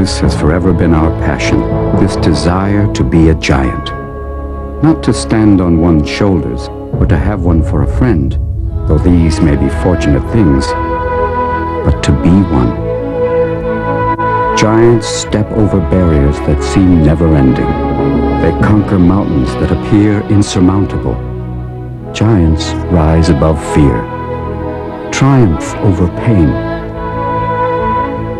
This has forever been our passion, this desire to be a giant. Not to stand on one's shoulders or to have one for a friend, though these may be fortunate things, but to be one. Giants step over barriers that seem never-ending. They conquer mountains that appear insurmountable. Giants rise above fear, triumph over pain,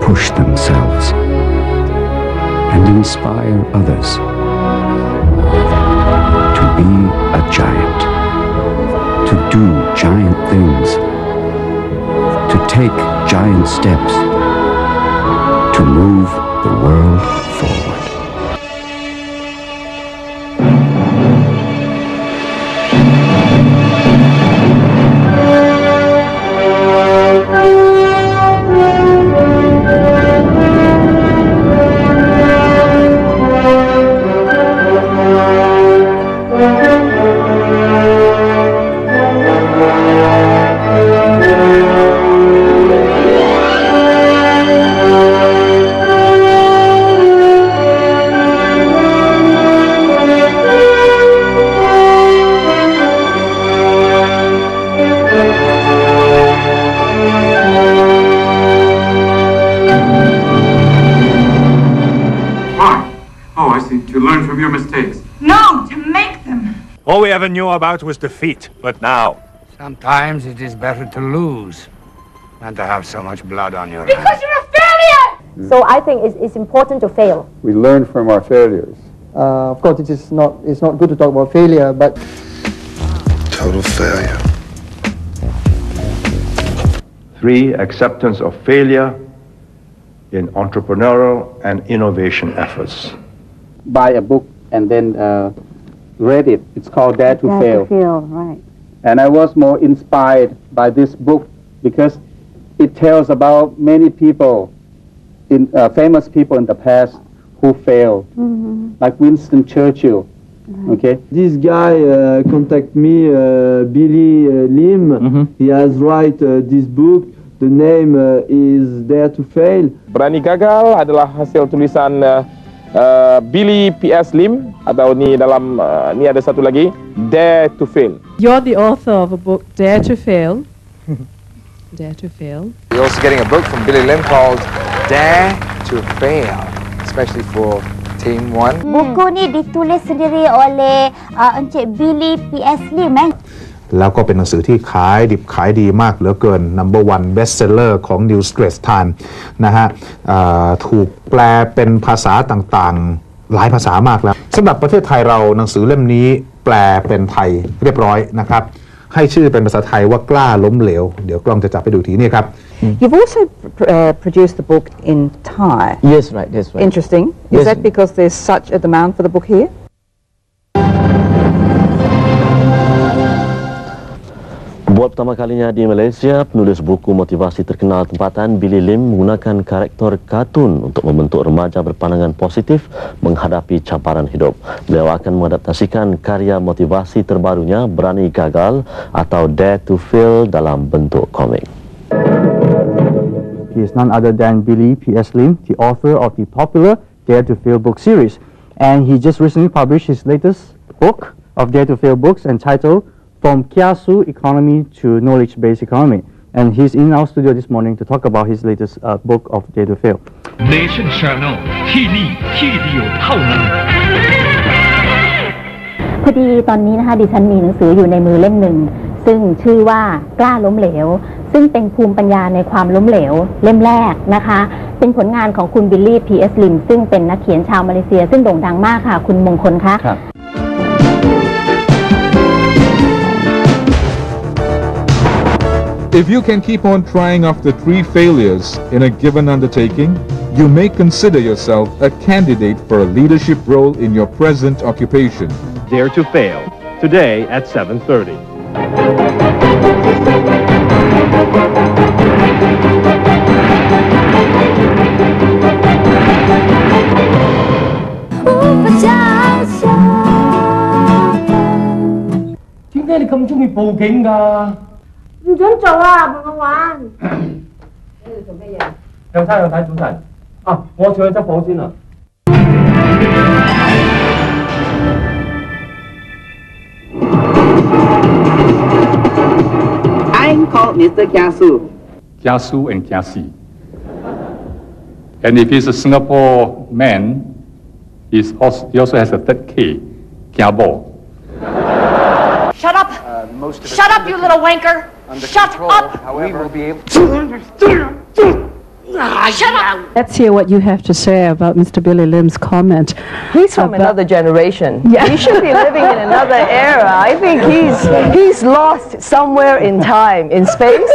push themselves, and inspire others to be a giant, to do giant things, to take giant steps, to move the world forward. To learn from your mistakes. No, to make them. All we ever knew about was defeat, but now... Sometimes it is better to lose than to have so much blood on your hands. Because you're a failure! So I think it's important to fail. We learn from our failures. Of course, it's not good to talk about failure, but... Total failure. 3, acceptance of failure in entrepreneurial and innovation efforts. Buy a book and then read it. It's called Dare to Fail. Dare to Fail, right. And I was more inspired by this book because it tells about many people, famous people in the past who failed, like Winston Churchill. Okay. This guy contact me, Billi Lim. He has write this book. The name is Dare to Fail. Berani Gagal adalah hasil tulisan Billi Lim, atau ni dalam ni ada satu lagi, Dare to Fail. You're the author of a book, Dare to Fail. Dare to Fail. You're also getting a book from Billi Lim called Dare to Fail, especially for Team 1. Buku ni ditulis sendiri oleh Encik Billi Lim. แล้วก็เป็นหนังสือที่ขายดิบขายดีมากเหลือเกิน number 1 bestseller ของ New Straits Times นะฮะถูกแปลเป็นภาษาต่างๆหลายภาษามากแล้วสำหรับประเทศไทยเราหนังสือเล่มนี้แปลเป็นไทยเรียบร้อยนะครับให้ชื่อเป็นภาษาไทยว่ากล้าล้มเหลวเดี๋ยวกล้องจะจับไปดูทีนี่ครับ You've also produced the book in Thai. Yes, right. That's right. Interesting. Is that because there's such a demand for the book here? Buat pertama kalinya di Malaysia, penulis buku motivasi terkenal tempatan Billi Lim menggunakan karakter kartun untuk membentuk remaja berpandangan positif menghadapi cabaran hidup. Beliau akan mengadaptasikan karya motivasi terbarunya Berani Gagal atau Dare to Fail dalam bentuk komik. He is none other than Billi Lim, the author of the popular Dare to Fail book series. And he just recently published his latest book of Dare to Fail books entitled From Kiasu Economy to Knowledge-Based Economy. And he's in our studio this morning to talk about his latest book of Dare to Fail. Nation Channel ที่นี่ที่เดียวเท่านั้น พอดีตอนนี้นะคะดิฉันมีหนังสืออยู่ในมือเล่มหนึ่งซึ่งชื่อว่ากล้าล้มเหลวซึ่งเป็นภูมิปัญญาในความล้มเหลวเล่มแรกนะคะเป็นผลงานของคุณบิลลี่ ลิมซึ่งเป็นนักเขียนชาวมาเลเซียซึ่งโด่งดังมากค่ะคุณมงคลคะ If you can keep on trying after 3 failures in a given undertaking, you may consider yourself a candidate for a leadership role in your present occupation. Dare to Fail, today at 7:30. Không chuẩn chỗ à, Bùi Văn Hoàn. Trong sao, trong thái, chú thần. 啊，我仲有執火先啊。I'm called Mr. Kiasu. Kiasu and Kiasi. And if he's a Singapore man, he also has a third K, Kiabo. Shut up! Shut up, you little wanker! Shut up! However, we will be able to... Shut up! Let's hear what you have to say about Mr. Billi Lim's comment. He's from another generation. Yeah. He should be living in another era. I think he's lost somewhere in time, in space.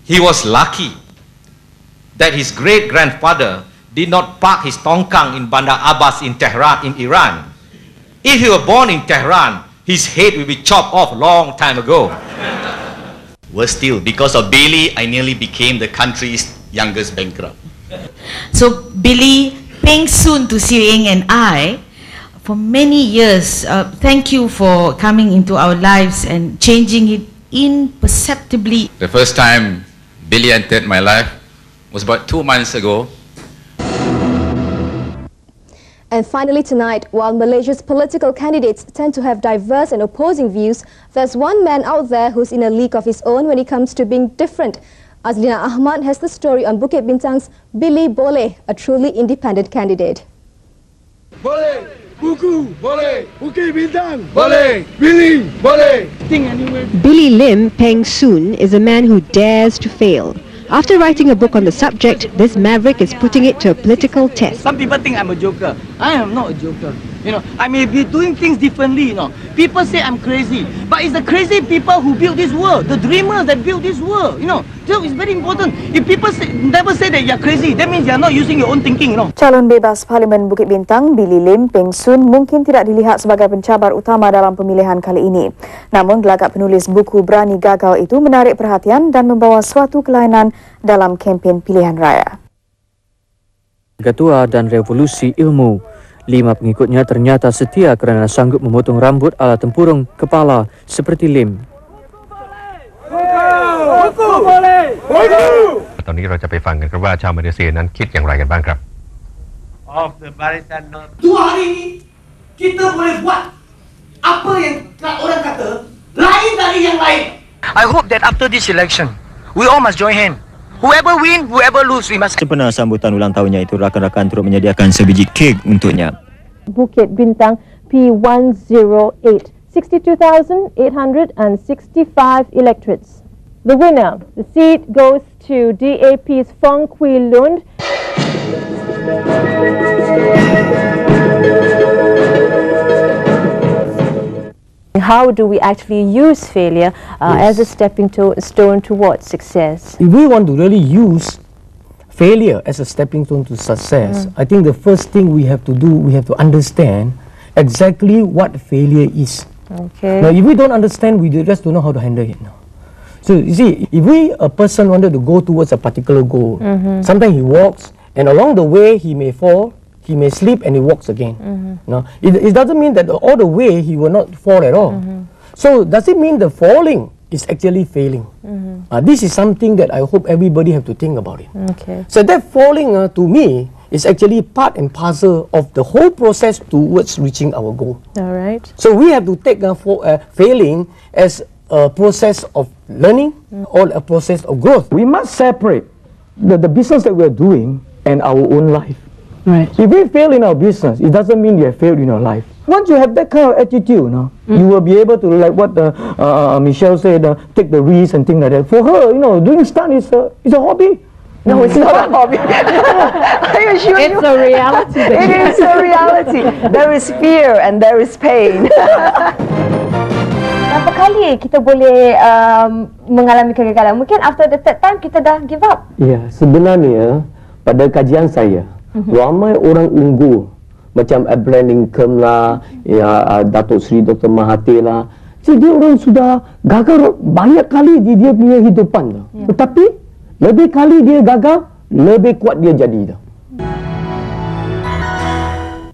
He was lucky that his great-grandfather did not park his tongkang in Bandar Abbas in Tehran, in Iran. If he were born in Tehran, his head will be chopped off long time ago. Worse still, because of Billi, I nearly became the country's youngest bankrupt. So Billi, Peng Soon to Siring and I, for many years, thank you for coming into our lives and changing it imperceptibly. The first time Billi entered my life was about 2 months ago. And finally tonight, while Malaysia's political candidates tend to have diverse and opposing views, there's one man out there who's in a league of his own when it comes to being different. Azlina Ahmad has the story on Bukit Bintang's Billi Boleh, a truly independent candidate. Boleh, buku, boleh, Bukit Bintang, boleh, Billi, boleh. Billi Lim Peng Soon is a man who dares to fail. After writing a book on the subject, this maverick is putting it to a political test. Some people think I'm a joker. I am not a joker. You know, I may be doing things differently, you know. People say I'm crazy. But it's the crazy people who built this world, the dreamers that built this world, you know. So it's very important. If people never say that you're crazy, that means you're not using your own thinking, you know. Calon bebas Parlimen Bukit Bintang, Billi Lim Peng Soon mungkin tidak dilihat sebagai pencabar utama dalam pemilihan kali ini. Namun gelagak penulis buku Berani Gagal itu menarik perhatian dan membawa suatu kelainan dalam kempen pilihan raya. Ketua dan revolusi ilmu, 5 pengikutnya ternyata setia kerana sanggup memotong rambut ala tempurung kepala seperti Lim. ตอนนี้เราจะไปฟังกันครับว่าชาวมาเลเซียนั้นคิดอย่างไรกันบ้างครับ Of the barisan. 2 hari ini kita boleh buat apa yang orang kata lain dari yang lain. I hope that after this election, we all must join hands. Whoever win, whoever lose, we must. Sempena sambutan ulang tahunnya itu, rakan-rakan turut menyediakan sebiji kek untuknya. Bukit Bintang P108, 62,865 electorates. The winner, the seat goes to DAP's Fong Kui Lund. How do we actually use failure as a stepping stone towards success? If we want to really use failure as a stepping stone to success, I think the first thing we have to do, we have to understand exactly what failure is. Okay. Now, if we don't understand, we just don't know how to handle it now. So, you see, if a person wanted to go towards a particular goal, sometimes he walks, and along the way, he may fall, he may slip, and he walks again. No, it doesn't mean that all the way he will not fall at all. So, does it mean the falling is actually failing? This is something that I hope everybody have to think about it. Okay. So, that falling to me is actually part and parcel of the whole process towards reaching our goal. All right. So, we have to take failing as a process of learning or a process of growth. We must separate the business that we are doing and our own life. Right. If we fail in our business, it doesn't mean you have failed in your life. Once you have that kind of attitude, you will be able to, like what Michelle said, take the risk and things like that. For her, doing stunt is a hobby. No, it's not a hobby. I assure you. It's a reality. It is a reality. There is fear and there is pain. Berapa kali kita boleh mengalami kegagalan? Mungkin after the third time kita dah give up. Ya, sebenarnya pada kajian saya, ramai orang unggul macam Abraham Lincoln lah, Datuk Seri Dr. Mahathir lah. Jadi dia orang sudah gagal banyak kali di dia punya hidupan. Tetapi lebih kali dia gagal, lebih kuat dia jadi.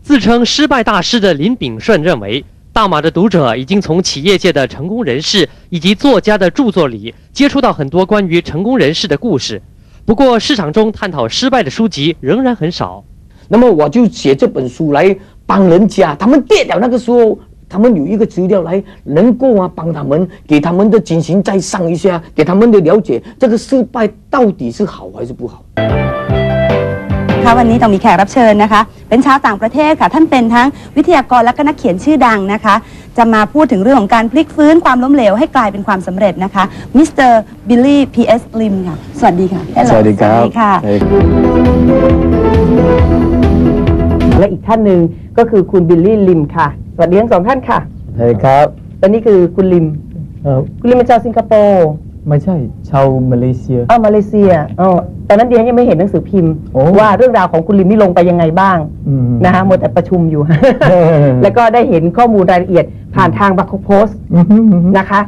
自称失败大师的林炳顺认为，大马的读者已经从企业界的成功人士以及作家的著作里接触到很多关于成功人士的故事。不过市场中探讨失败的书籍仍然很少。那么我就写这本书来帮人家，他们跌倒那个时候，他们有一个资料来能够帮他们，给他们的进行再上一下，给他们的了解这个失败到底是好还是不好。วันนี้ต้องมีแขกรับเชิญนะคะเป็นชาวต่างประเทศค่ะท่านเป็นทั้งวิทยากรและก็นักเขียนชื่อดังนะคะจะมาพูดถึงเรื่องของการพลิกฟื้นความล้มเหลวให้กลายเป็นความสำเร็จนะคะมิสเตอร์บิลลี่ P.S. Lim ค่ะสวัสดีค่ะสวัสดีครับค่ะและอีกท่านหนึ่งก็คือคุณบิลลี่ลิมค่ะสวัสดีทั้งสองท่านค่ะสวัสดีครับและนี่คือคุณลิมคุณลิมเป็นชาวสิงคโปร์ไม่ใช่ชาวมาเลเซียมาเลเซียตอนนั้นเดียนยังไม่เห็นหนังสือพิมพ์ว่าเรื่องราวของคุณลิมนี่ลงไปยังไงบ้างนะคะหมดแต่ประชุมอยู่ แล้วก็ได้เห็นข้อมูลรายละเอียดผ่านทางบัคโคโพสนะคะ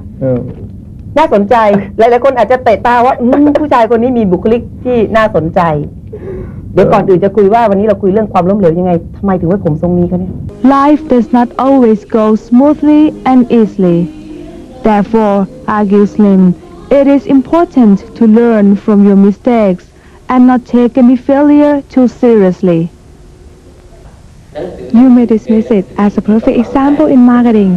น่าสนใจหลายๆคนอาจจะเตะตาว่าผู้ชายคนนี้มีบุคลิกที่น่าสนใจเดี๋ยวก่อนอื่นจะคุยว่าวันนี้เราคุยเรื่องความล้มเหลวยังไงทำไมถึงไว้ผมทรงนี้คะเนี่ย Life does not always go smoothly and easily. Therefore, argues Lim, it is important to learn from your mistakes and not take any failure too seriously. You may dismiss it as a perfect example in marketing,